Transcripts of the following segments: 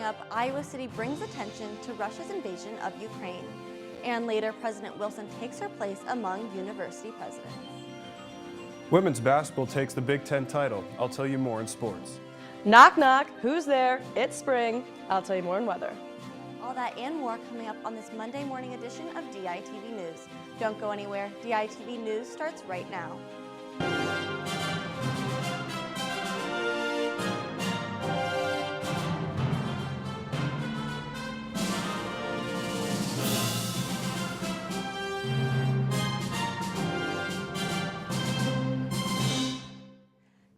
up, Iowa City brings attention to Russia's invasion of Ukraine. And later, President Wilson takes her place among university presidents. Women's basketball takes the Big Ten title. I'll tell you more in sports. Knock, knock. Who's there? It's spring. I'll tell you more in weather. All that and more coming up on this Monday morning edition of DITV News. Don't go anywhere. DITV News starts right now.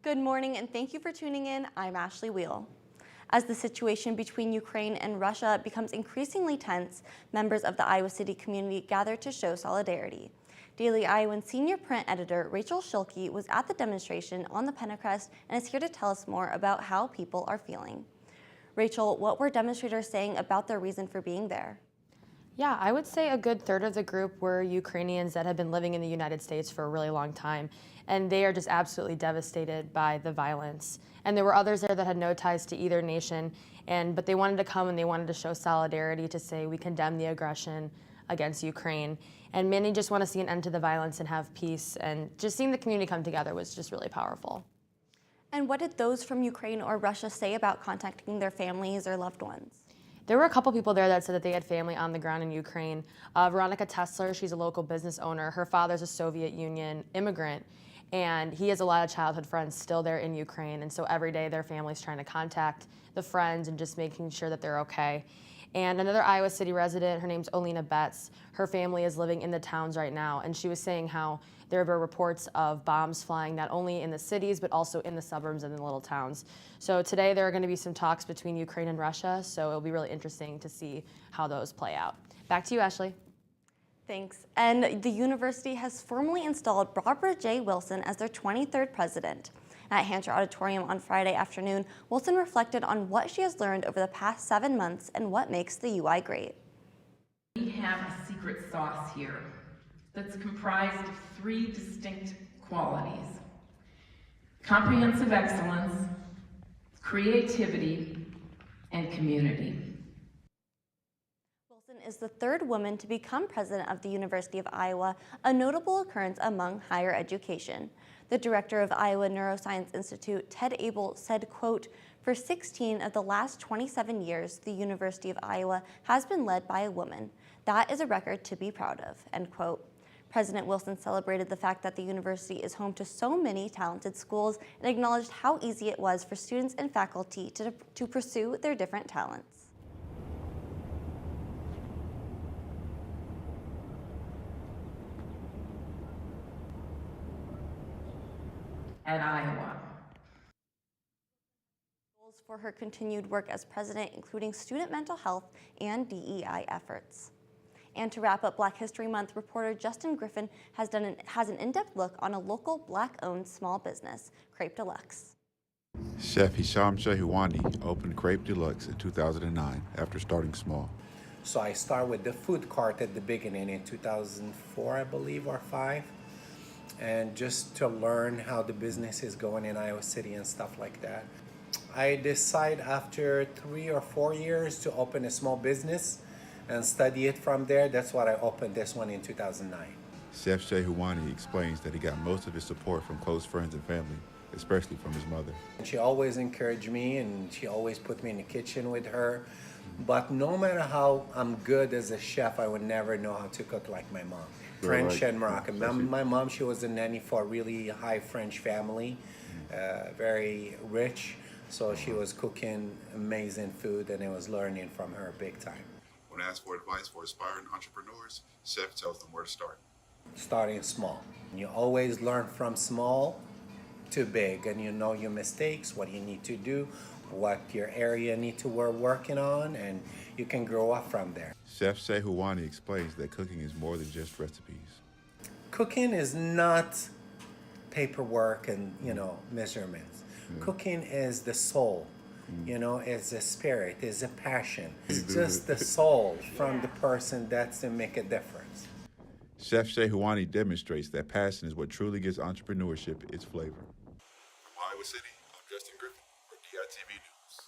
Good morning and thank you for tuning in. I'm Ashley Wheel. As the situation between Ukraine and Russia becomes increasingly tense, members of the Iowa City community gather to show solidarity. Daily Iowan senior print editor Rachel Schilke was at the demonstration on the Pentecrest and is here to tell us more about how people are feeling. Rachel, what were demonstrators saying about their reason for being there? Yeah, I would say a good third of the group were Ukrainians that have been living in the United States for a really long time, and they are just absolutely devastated by the violence. And there were others there that had no ties to either nation, but they wanted to come and they wanted to show solidarity to say we condemn the aggression against Ukraine. And many just want to see an end to the violence and have peace, and just seeing the community come together was just really powerful. And what did those from Ukraine or Russia say about contacting their families or loved ones? There were a couple people there that said that they had family on the ground in Ukraine. Veronica Tesler, she's a local business owner. Her father's a Soviet Union immigrant, and he has a lot of childhood friends still there in Ukraine. And so every day their family's trying to contact the friends and just making sure that they're okay. And another Iowa City resident, her name's Olena Betts, her family is living in the towns right now. And she was saying how there were reports of bombs flying not only in the cities, but also in the suburbs and in the little towns. So today there are going to be some talks between Ukraine and Russia, so it'll be really interesting to see how those play out. Back to you, Ashley. Thanks. And the university has formally installed Barbara J. Wilson as their 23rd president. At Hancher Auditorium on Friday afternoon, Wilson reflected on what she has learned over the past 7 months and what makes the UI great. We have a secret sauce here that's comprised of 3 distinct qualities: comprehensive excellence, creativity, and community. Wilson is the 3rd woman to become president of the University of Iowa, a notable occurrence among higher education. The director of Iowa Neuroscience Institute, Ted Abel, said, quote, "For 16 of the last 27 years, the University of Iowa has been led by a woman. That is a record to be proud of," end quote. President Wilson celebrated the fact that the university is home to so many talented schools and acknowledged how easy it was for students and faculty to pursue their different talents. At Iowa. Goals for her continued work as president, including student mental health and DEI efforts. And to wrap up Black History Month, reporter Justin Griffin has an in-depth look on a local Black-owned small business, Crepe Deluxe. Chef Hisham Shehuani opened Crepe Deluxe in 2009 after starting small. So I started with the food cart at the beginning in 2004, I believe, or 5. And just to learn how the business is going in Iowa City and stuff like that. I decided after 3 or 4 years to open a small business and study it from there. That's why I opened this one in 2009. Chef Shehuani explains that he got most of his support from close friends and family, especially from his mother. She always encouraged me and she always put me in the kitchen with her. But no matter how I'm good as a chef, I would never know how to cook like my mom. French and Moroccan. My mom, she was a nanny for a really high French family, very rich. So she was cooking amazing food and I was learning from her big time. When asked for advice for aspiring entrepreneurs, Chef tells them where to start. Starting small. You always learn from small to big, and you know your mistakes, what you need to do, what your area need to working on, and you can grow up from there. Chef Shehuani explains that cooking is more than just recipes. Cooking is not paperwork and, measurements. Cooking is the soul, it's a spirit, it's a passion. It's just the soul from the person that's to make a difference. Chef Shehuani demonstrates that passion is what truly gives entrepreneurship its flavor. From Iowa City, I'm Justin Griffin for DITV News.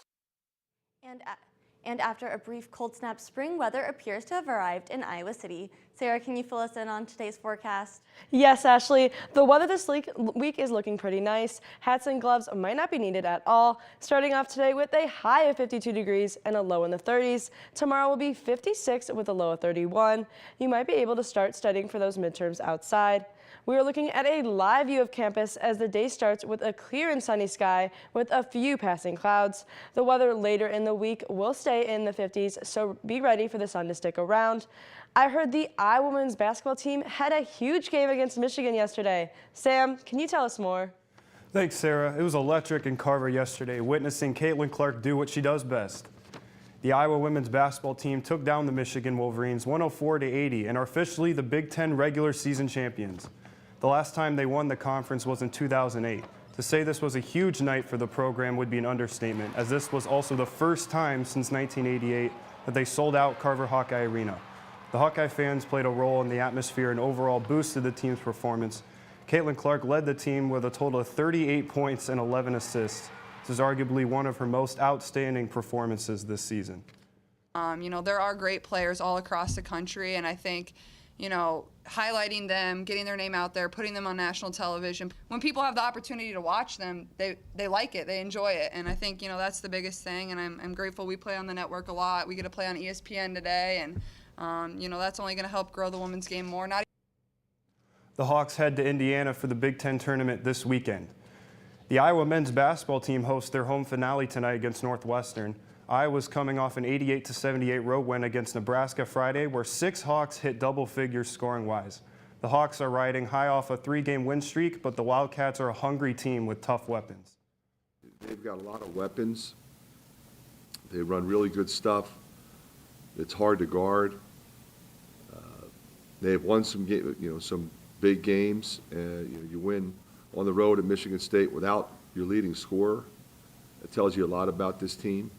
And after a brief cold snap, spring weather appears to have arrived in Iowa City. Sarah, can you fill us in on today's forecast? Yes, Ashley. The weather this week is looking pretty nice. Hats and gloves might not be needed at all. Starting off today with a high of 52 degrees and a low in the 30s. Tomorrow will be 56 with a low of 31. You might be able to start studying for those midterms outside. We are looking at a live view of campus as the day starts with a clear and sunny sky with a few passing clouds. The weather later in the week will stay in the 50s, so be ready for the sun to stick around. I heard the Iowa women's basketball team had a huge game against Michigan yesterday. Sam, can you tell us more? Thanks, Sarah. It was electric in Carver yesterday, witnessing Caitlin Clark do what she does best. The Iowa women's basketball team took down the Michigan Wolverines 104-80 and are officially the Big Ten regular season champions. The last time they won the conference was in 2008. To say this was a huge night for the program would be an understatement, as this was also the first time since 1988 that they sold out Carver Hawkeye Arena. The Hawkeye fans played a role in the atmosphere and overall boosted the team's performance. Caitlin Clark led the team with a total of 38 points and 11 assists. This is arguably one of her most outstanding performances this season. There are great players all across the country, and I think, highlighting them, getting their name out there, putting them on national television. When people have the opportunity to watch them, they like it, they enjoy it, and I think, that's the biggest thing, and I'm grateful we play on the network a lot. We get to play on ESPN today, and, that's only going to help grow the women's game more. The Hawks head to Indiana for the Big Ten tournament this weekend. The Iowa men's basketball team hosts their home finale tonight against Northwestern. Iowa's coming off an 88-78 road win against Nebraska Friday, where 6 Hawks hit double figures scoring-wise. The Hawks are riding high off a 3-game win streak, but the Wildcats are a hungry team with tough weapons. They've got a lot of weapons. They run really good stuff. It's hard to guard. They've won some big games. You win on the road at Michigan State without your leading scorer. It tells you a lot about this team.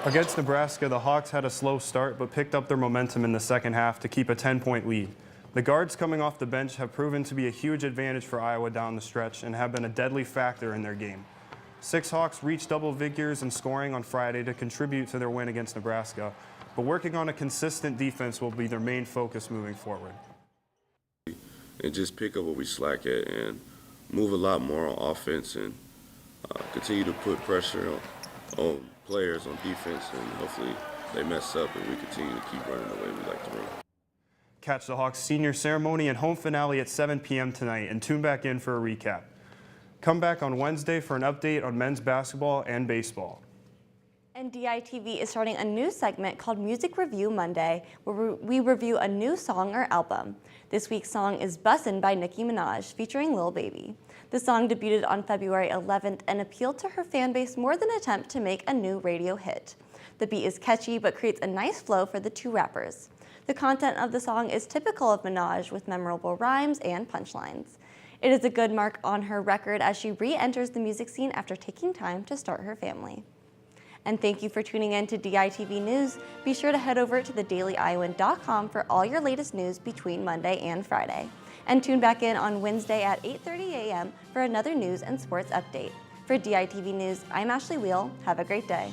Against Nebraska, the Hawks had a slow start but picked up their momentum in the second half to keep a 10-point lead. The guards coming off the bench have proven to be a huge advantage for Iowa down the stretch and have been a deadly factor in their game. 6 Hawks reached double figures in scoring on Friday to contribute to their win against Nebraska, but working on a consistent defense will be their main focus moving forward. And just pick up what we slack at and move a lot more on offense and continue to put pressure on players on defense, and hopefully they mess up and we continue to keep running the way we like to run. Catch the Hawks senior ceremony and home finale at 7 p.m. tonight and tune back in for a recap. Come back on Wednesday for an update on men's basketball and baseball. And DITV is starting a new segment called Music Review Monday, where we review a new song or album. This week's song is Bussin' by Nicki Minaj, featuring Lil Baby. The song debuted on February 11th and appealed to her fan base more than an attempt to make a new radio hit. The beat is catchy but creates a nice flow for the 2 rappers. The content of the song is typical of Minaj, with memorable rhymes and punchlines. It is a good mark on her record as she re-enters the music scene after taking time to start her family. And thank you for tuning in to DITV News. Be sure to head over to thedailyiowan.com for all your latest news between Monday and Friday. And tune back in on Wednesday at 8:30 a.m. for another news and sports update. For DITV News, I'm Ashley Wheel. Have a great day.